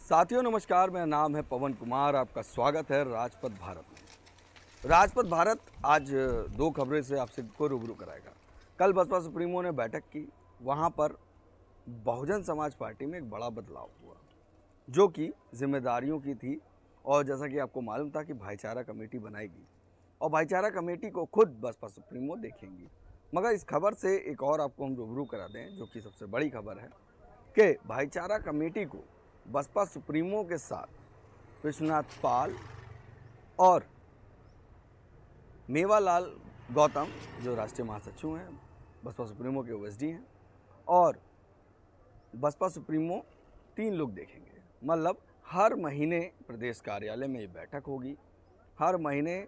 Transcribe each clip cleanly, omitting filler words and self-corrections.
साथियों नमस्कार, मेरा नाम है पवन कुमार। आपका स्वागत है राजपथ भारत में। राजपथ भारत आज दो खबरें से आपसे को रूबरू कराएगा। कल बसपा सुप्रीमो ने बैठक की, वहां पर बहुजन समाज पार्टी में एक बड़ा बदलाव हुआ जो कि जिम्मेदारियों की थी। और जैसा कि आपको मालूम था कि भाईचारा कमेटी बनाएगी और भाईचारा कमेटी को खुद बसपा सुप्रीमो देखेंगी। मगर इस खबर से एक और आपको हम रूबरू करा दें, जो कि सबसे बड़ी खबर है कि भाईचारा कमेटी को बसपा सुप्रीमो के साथ विश्वनाथ पाल और मेवालाल गौतम, जो राष्ट्रीय महासचिव हैं, बसपा सुप्रीमो के ओएसडी हैं, और बसपा सुप्रीमो 3 लोग देखेंगे। मतलब हर महीने प्रदेश कार्यालय में ये बैठक होगी, हर महीने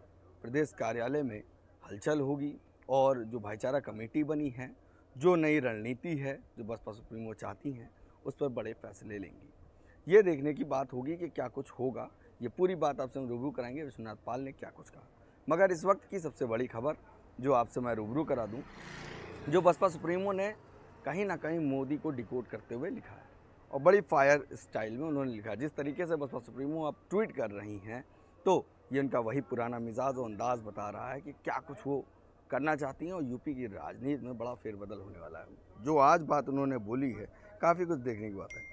प्रदेश कार्यालय में हलचल होगी और जो भाईचारा कमेटी बनी है, जो नई रणनीति है जो बसपा सुप्रीमो चाहती हैं, उस पर बड़े फैसले लेंगी। ये देखने की बात होगी कि क्या कुछ होगा। ये पूरी बात आपसे हम रूबरू कराएंगे विश्वनाथ पाल ने क्या कुछ कहा। मगर इस वक्त की सबसे बड़ी खबर जो आपसे मैं रूबरू करा दूं, जो बसपा सुप्रीमो ने कहीं ना कहीं मोदी को डिकोड करते हुए लिखा है और बड़ी फायर स्टाइल में उन्होंने लिखा। जिस तरीके से बसपा सुप्रीमो अब ट्वीट कर रही हैं, तो ये उनका वही पुराना मिजाज और अंदाज बता रहा है कि क्या कुछ वो करना चाहती हैं और यूपी की राजनीति में बड़ा फेरबदल होने वाला है। जो आज बात उन्होंने बोली है, काफ़ी कुछ देखने की बात है।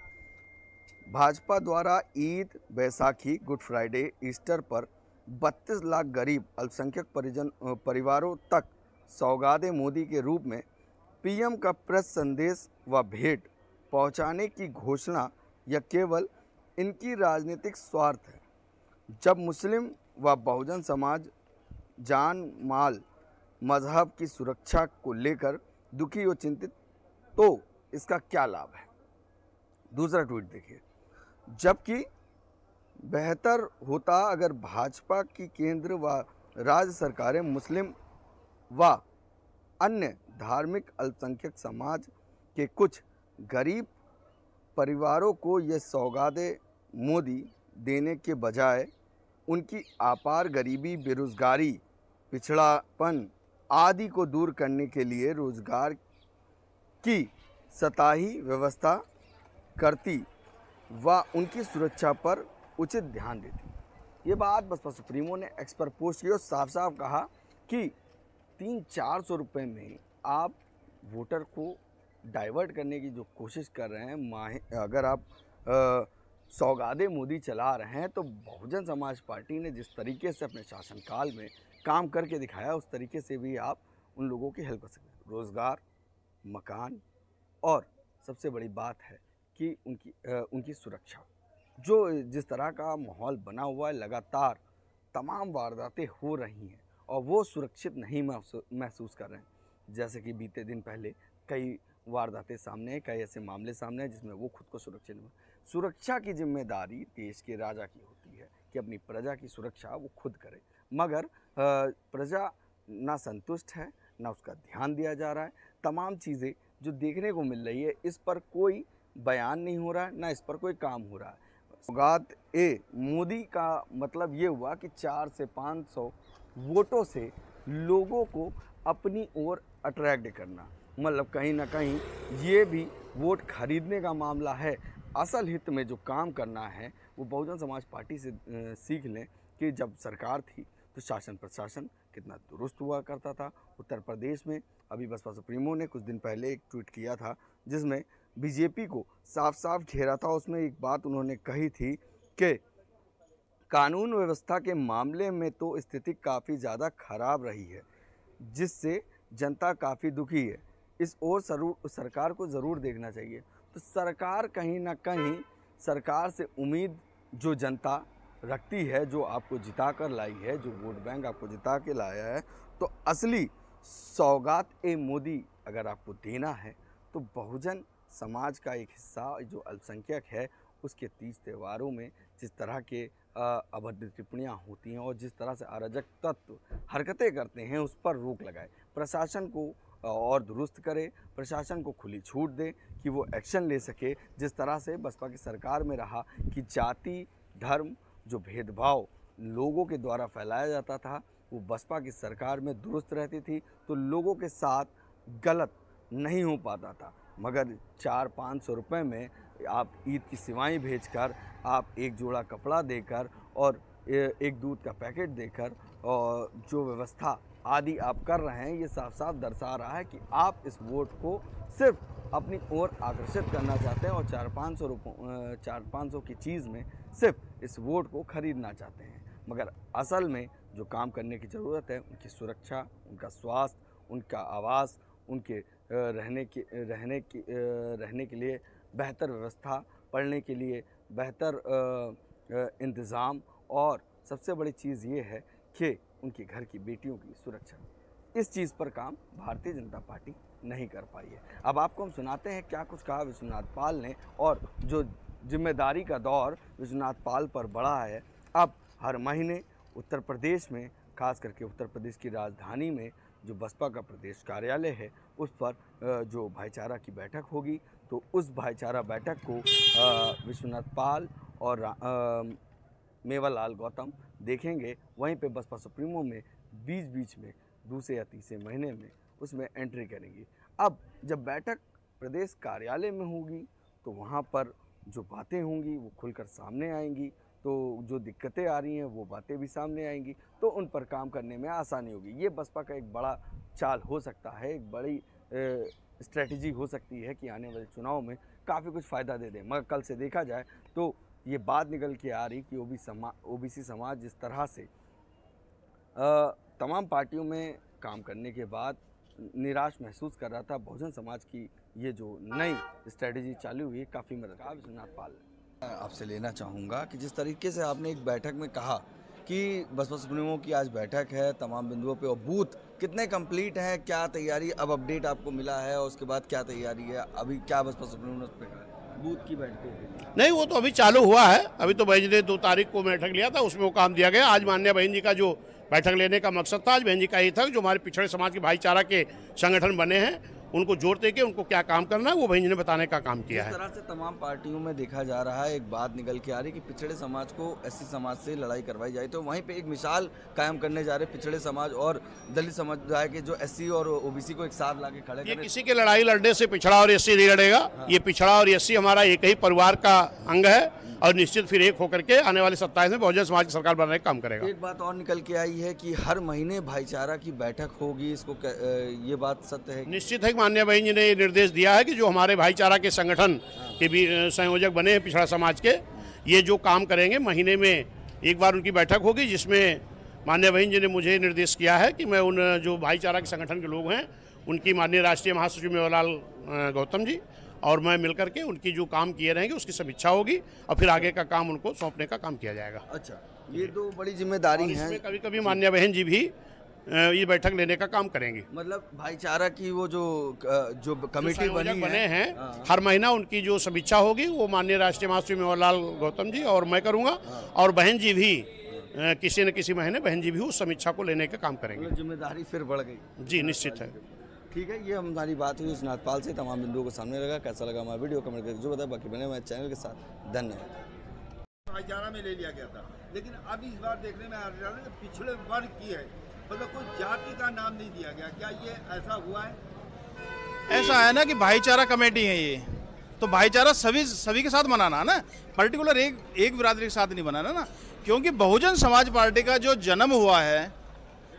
भाजपा द्वारा Eid, Baisakhi, good Friday, Easter पर 32 लाख गरीब अल्पसंख्यक परिवारों तक सौगातें मोदी के रूप में पीएम का प्रेस संदेश व भेंट पहुंचाने की घोषणा यह केवल इनकी राजनीतिक स्वार्थ है। जब मुस्लिम व बहुजन समाज जान माल मजहब की सुरक्षा को लेकर दुखी और चिंतित, तो इसका क्या लाभ है। दूसरा ट्वीट देखिए, जबकि बेहतर होता अगर भाजपा की केंद्र व राज्य सरकारें मुस्लिम व अन्य धार्मिक अल्पसंख्यक समाज के कुछ गरीब परिवारों को ये सौगातें मोदी देने के बजाय उनकी अपार गरीबी, बेरोजगारी, पिछड़ापन आदि को दूर करने के लिए रोजगार की सतही व्यवस्था करती व उनकी सुरक्षा पर उचित ध्यान देती। ये बात बसपा सुप्रीमो ने एक्स पर पोस्ट की और साफ साफ कहा कि 300-400 रुपये में आप वोटर को डाइवर्ट करने की जो कोशिश कर रहे हैं, अगर आप सौगाते मोदी चला रहे हैं, तो बहुजन समाज पार्टी ने जिस तरीके से अपने शासनकाल में काम करके दिखाया, उस तरीके से भी आप उन लोगों की हेल्प कर सकते हैं। रोज़गार, मकान और सबसे बड़ी बात है कि उनकी सुरक्षा। जो जिस तरह का माहौल बना हुआ है, लगातार तमाम वारदातें हो रही हैं और वो सुरक्षित नहीं महसूस कर रहे हैं। जैसे कि बीते दिन पहले कई वारदातें सामने, कई ऐसे मामले सामने हैं जिसमें वो खुद को सुरक्षित नहीं। सुरक्षा की जिम्मेदारी देश के राजा की होती है कि अपनी प्रजा की सुरक्षा वो खुद करे, मगर प्रजा ना संतुष्ट है, ना उसका ध्यान दिया जा रहा है। तमाम चीज़ें जो देखने को मिल रही है, इस पर कोई बयान नहीं हो रहा है, ना इस पर कोई काम हो रहा है। सौगात ए मोदी का मतलब ये हुआ कि 400 से 500 वोटों से लोगों को अपनी ओर अट्रैक्ट करना। मतलब कहीं ना कहीं ये भी वोट खरीदने का मामला है। असल हित में जो काम करना है वो बहुजन समाज पार्टी से सीख लें कि जब सरकार थी तो शासन प्रशासन कितना दुरुस्त हुआ करता था। उत्तर प्रदेश में अभी बसपा सुप्रीमो ने कुछ दिन पहले एक ट्वीट किया था जिसमें बीजेपी को साफ साफ घेरा था। उसमें एक बात उन्होंने कही थी कि कानून व्यवस्था के मामले में तो स्थिति काफ़ी ज़्यादा खराब रही है, जिससे जनता काफ़ी दुखी है। इस ओर सरकार को ज़रूर देखना चाहिए। तो सरकार कहीं ना कहीं, सरकार से उम्मीद जो जनता रखती है, जो आपको जिता कर लाई है, जो वोट बैंक आपको जिता के लाया है, तो असली सौगात ए मोदी अगर आपको देना है तो बहुजन समाज का एक हिस्सा जो अल्पसंख्यक है, उसके तीज त्योहारों में जिस तरह के अभद्र टिप्पणियाँ होती हैं और जिस तरह से अराजक तत्व हरकतें करते हैं, उस पर रोक लगाए। प्रशासन को और दुरुस्त करे, प्रशासन को खुली छूट दे कि वो एक्शन ले सके। जिस तरह से बसपा की सरकार में रहा कि जाति, धर्म, जो भेदभाव लोगों के द्वारा फैलाया जाता था, वो बसपा की सरकार में दुरुस्त रहती थी, तो लोगों के साथ गलत नहीं हो पाता था। मगर 400-500 रुपये में आप ईद की सेवाएं भेजकर, आप एक जोड़ा कपड़ा देकर और एक दूध का पैकेट देकर और जो व्यवस्था आदि आप कर रहे हैं, ये साफ साफ दर्शा रहा है कि आप इस वोट को सिर्फ अपनी ओर आकर्षित करना चाहते हैं और 400-500 की चीज़ में सिर्फ इस वोट को खरीदना चाहते हैं। मगर असल में जो काम करने की ज़रूरत है, उनकी सुरक्षा, उनका स्वास्थ्य, उनका आवास, उनके रहने के लिए बेहतर व्यवस्था, पढ़ने के लिए बेहतर इंतज़ाम और सबसे बड़ी चीज़ ये है कि उनके घर की बेटियों की सुरक्षा। इस चीज़ पर काम भारतीय जनता पार्टी नहीं कर पाई है। अब आपको हम सुनाते हैं क्या कुछ कहा विश्वनाथ पाल ने और जो जिम्मेदारी का दौर विश्वनाथ पाल पर बढ़ा है। अब हर महीने उत्तर प्रदेश में, खास करके उत्तर प्रदेश की राजधानी में जो बसपा का प्रदेश कार्यालय है, उस पर जो भाईचारा की बैठक होगी, तो उस भाईचारा बैठक को विश्वनाथ पाल और मेवालाल गौतम देखेंगे। वहीं पे बसपा सुप्रीमो में बीच में दूसरे या तीसरे महीने में उसमें एंट्री करेंगी। अब जब बैठक प्रदेश कार्यालय में होगी तो वहाँ पर जो बातें होंगी वो खुलकर सामने आएंगी, तो जो दिक्कतें आ रही हैं वो बातें भी सामने आएंगी, तो उन पर काम करने में आसानी होगी। ये बसपा का एक बड़ा चाल हो सकता है, एक बड़ी स्ट्रेटजी हो सकती है कि आने वाले चुनाव में काफ़ी कुछ फ़ायदा दे दें। मगर कल से देखा जाए तो ये बात निकल के आ रही कि ओबीसी समाज जिस तरह से तमाम पार्टियों में काम करने के बाद निराश महसूस कर रहा था, बहुजन समाज की ये जो नई स्ट्रेटजी चालू हुई काफ़ी मददगार। विश्वनाथ पाल, आपसे लेना चाहूँगा कि जिस तरीके से आपने एक बैठक में कहा कि बसपा सुप्रीमो की आज बैठक है तमाम बिंदुओं पे, और बूथ कितने कंप्लीट हैं, क्या तैयारी, अब अपडेट आपको मिला है और उसके बाद क्या तैयारी है, अभी क्या बसपा सुप्रीमो ने उस पर कहा बूथ की बैठक? नहीं, वो तो अभी चालू हुआ है। अभी तो बहन जी ने 2 तारीख को बैठक लिया था, उसमें वो काम दिया गया। आज माननीय बहन जी का जो बैठक लेने का मकसद था, आज बहन जी का ये था जो हमारे पिछड़े समाज के भाईचारा के संगठन बने हैं उनको जोड़ दे के उनको क्या काम करना है वो बहन जी ने बताने का काम किया है। इस तरह से तमाम पार्टियों में देखा जा रहा है, एक बात निकल के आ रही है कि पिछड़े समाज को एससी समाज से लड़ाई करवाई जाए, तो वहीं पे एक मिसाल कायम करने जा रहे पिछड़े समाज और दलित समुदाय के जो एससी और ओबीसी को एक साथ लाके खड़े ये किसी के लड़ाई लड़ने से पिछड़ा और एससी नहीं लड़ेगा। हाँ। ये पिछड़ा और एससी हमारा एक ही परिवार का अंग है और निश्चित फिर एक होकर के आने वाले 27 में बहुजन समाज की सरकार बनाने का काम करेगा। एक बात और निकल के आई है कि हर महीने भाईचारा की बैठक होगी, इसको ये बात सत्य है? निश्चित है कि माननीय बहन जी ने ये निर्देश दिया है कि जो हमारे भाईचारा के संगठन के भी संयोजक बने हैं पिछड़ा समाज के, ये जो काम करेंगे महीने में एक बार उनकी बैठक होगी, जिसमें माननीय बहन जी ने मुझे निर्देश किया है कि मैं उन जो भाईचारा के संगठन के लोग हैं उनकी माननीय राष्ट्रीय महासचिव मेवालाल गौतम जी और मैं मिलकर के उनकी जो काम किए रहेंगे उसकी समीक्षा होगी और फिर आगे का काम उनको सौंपने का काम किया जाएगा। अच्छा, ये तो बड़ी जिम्मेदारी है। कभी कभी माननीय बहन जी भी ये बैठक लेने का काम करेंगे। मतलब भाईचारा की वो जो कमेटी बने हैं, हर महीना उनकी जो समीक्षा होगी वो माननीय राष्ट्रीय महासचिव मेवालाल गौतम जी और मैं करूँगा और बहन जी भी किसी न किसी महीने बहन जी भी उस समीक्षा को लेने का काम करेंगे। जिम्मेदारी फिर बढ़ गई। जी निश्चित है। ठीक है, ये हमारी बात हुई विश्वनाथ पाल से, तमाम बिंदुओं को सामने लगा। कैसा लगा हमारा वीडियो कमेंट करके जो बताए, बाकी बने हमारे चैनल के साथ। धन्यवाद। भाईचारा में ले लिया गया था, लेकिन अब इस बार देखने में आ रहा है पिछड़े वर्ग की है, मतलब कोई जाति का नाम नहीं दिया गया। क्या ये ऐसा हुआ है? ऐसा है ना कि भाईचारा कमेटी है ये, तो भाईचारा सभी के साथ मनाना है ना, पर्टिकुलर एक बिरादरी के साथ नहीं बनाना ना, क्योंकि बहुजन समाज पार्टी का जो जन्म हुआ है,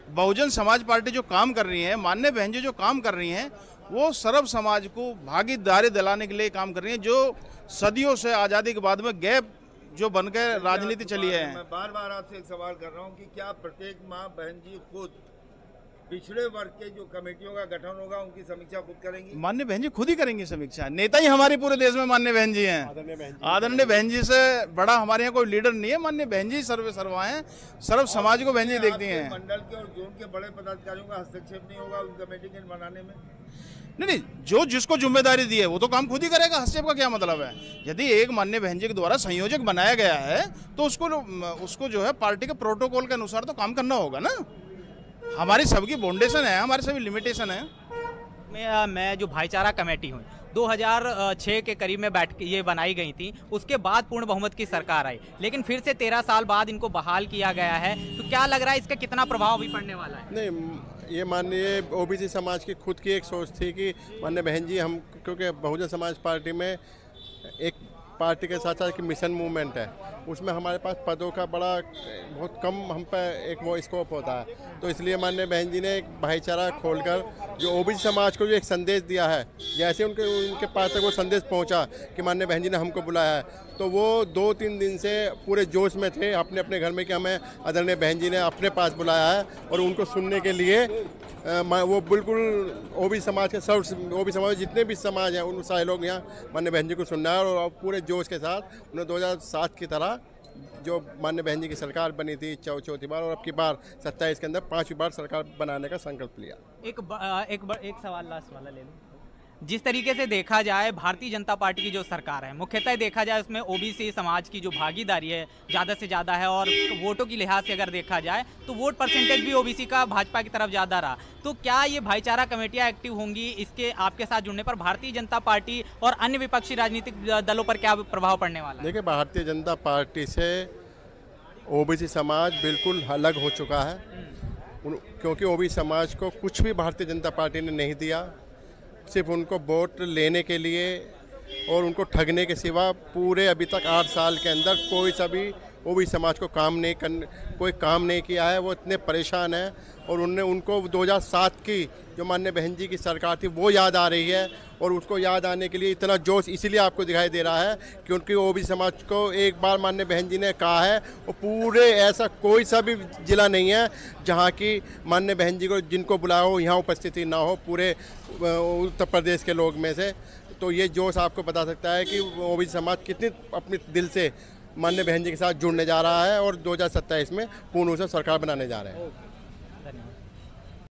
बहुजन समाज पार्टी जो काम कर रही है, माननीय बहन जी जो काम कर रही हैं, वो सर्व समाज को भागीदारी दिलाने के लिए काम कर रही हैं, जो सदियों से आज़ादी के बाद में गैप जो बनकर राजनीति चली है। मैं बार बार आपसे एक सवाल कर रहा हूँ कि क्या प्रत्येक माह बहन जी खुद पिछड़े वर्ग के जो कमेटियों का गठन होगा उनकी समीक्षा खुद करेंगी? माननीय बहन जी खुद ही करेंगी समीक्षा। नेता ही हमारे पूरे देश में माननीय बहन जी हैं। आदरणीय बहन जी से बड़ा हमारे यहाँ कोई लीडर नहीं है। माननीय बहन जी सर्वा हैं, सर्व समाज को बहन जी देखती हैं। मंडल के और जोन के बड़े पदाधिकारियों का हस्तक्षेप नहीं होगा उन कमेटी के बनाने में? नहीं, जो जिसको जिम्मेदारी दी है वो तो काम खुद ही करेगा। हस्तक्षेप का क्या मतलब है? यदि एक माननीय बहन जी के द्वारा संयोजक बनाया गया है तो उसको जो है पार्टी के प्रोटोकॉल के अनुसार तो काम करना होगा ना। हमारी सबकी बाउंडेशन है, हमारे सभी लिमिटेशन है। मैं जो भाईचारा कमेटी हूँ 2006 के करीब में ये बनाई गई थी, उसके बाद पूर्ण बहुमत की सरकार आई, लेकिन फिर से 13 साल बाद इनको बहाल किया गया है। तो क्या लग रहा है इसका कितना प्रभाव भी पड़ने वाला है? नहीं, ये माननीय ओबीसी समाज की खुद की एक सोच थी कि माननीय बहन जी हम, क्योंकि बहुजन समाज पार्टी में एक पार्टी के साथ साथ एक मिशन मूवमेंट है, उसमें हमारे पास पदों का बहुत कम हम पे एक वो स्कोप होता है। तो इसलिए माननीय बहन जी ने एक भाईचारा खोलकर जो ओबीसी समाज को जो एक संदेश दिया है, जैसे उनके पास तक वो संदेश पहुंचा कि माननीय बहन जी ने हमको बुलाया है, तो वो 2-3 दिन से पूरे जोश में थे अपने अपने घर में कि हमें आदरणीय बहन जी ने अपने पास बुलाया है और उनको सुनने के लिए वो बिल्कुल ओबीसी समाज के ओबीसी समाज जितने भी समाज हैं उन सारे लोग यहाँ माननीय बहन जी को सुनना है। और पूरे जोश के साथ उन्होंने 2007 की तरह जो माननीय बहन जी की सरकार बनी थी चौथी बार, और अब की बार 27 के अंदर 5वीं बार सरकार बनाने का संकल्प लिया। एक सवाल लास्ट वाला ले लूं। जिस तरीके से देखा जाए भारतीय जनता पार्टी की जो सरकार है, मुख्यतः देखा जाए उसमें ओबीसी समाज की जो भागीदारी है ज़्यादा से ज़्यादा है, और वोटों की लिहाज से अगर देखा जाए तो वोट परसेंटेज भी ओबीसी का भाजपा की तरफ ज़्यादा रहा। तो क्या ये भाईचारा कमेटियां एक्टिव होंगी, इसके आपके साथ जुड़ने पर भारतीय जनता पार्टी और अन्य विपक्षी राजनीतिक दलों पर क्या प्रभाव पड़ने वाला है? देखिए, भारतीय जनता पार्टी से ओबीसी समाज बिल्कुल अलग हो चुका है, क्योंकि ओबीसी समाज को कुछ भी भारतीय जनता पार्टी ने नहीं दिया, सिर्फ उनको वोट लेने के लिए और उनको ठगने के सिवा पूरे अभी तक 8 साल के अंदर कोई सा भी ओबीसी समाज को कोई काम नहीं किया है। वो इतने परेशान हैं और उनको 2007 की जो माननीय बहन जी की सरकार थी वो याद आ रही है, और उसको याद आने के लिए इतना जोश इसीलिए आपको दिखाई दे रहा है कि उनकी ओबीसी समाज को एक बार माननीय बहन जी ने कहा है, और पूरे ऐसा कोई सा भी जिला नहीं है जहाँ की माननीय बहन जी को जिनको बुलाया हो यहाँ उपस्थिति ना हो पूरे उत्तर प्रदेश के लोग में से। तो ये जोश आपको बता सकता है कि ओबीसी समाज कितनी अपने दिल से माननीय बहन जी के साथ जुड़ने जा रहा है और 2027 में पूर्ण रूप से सरकार बनाने जा रहे हैं।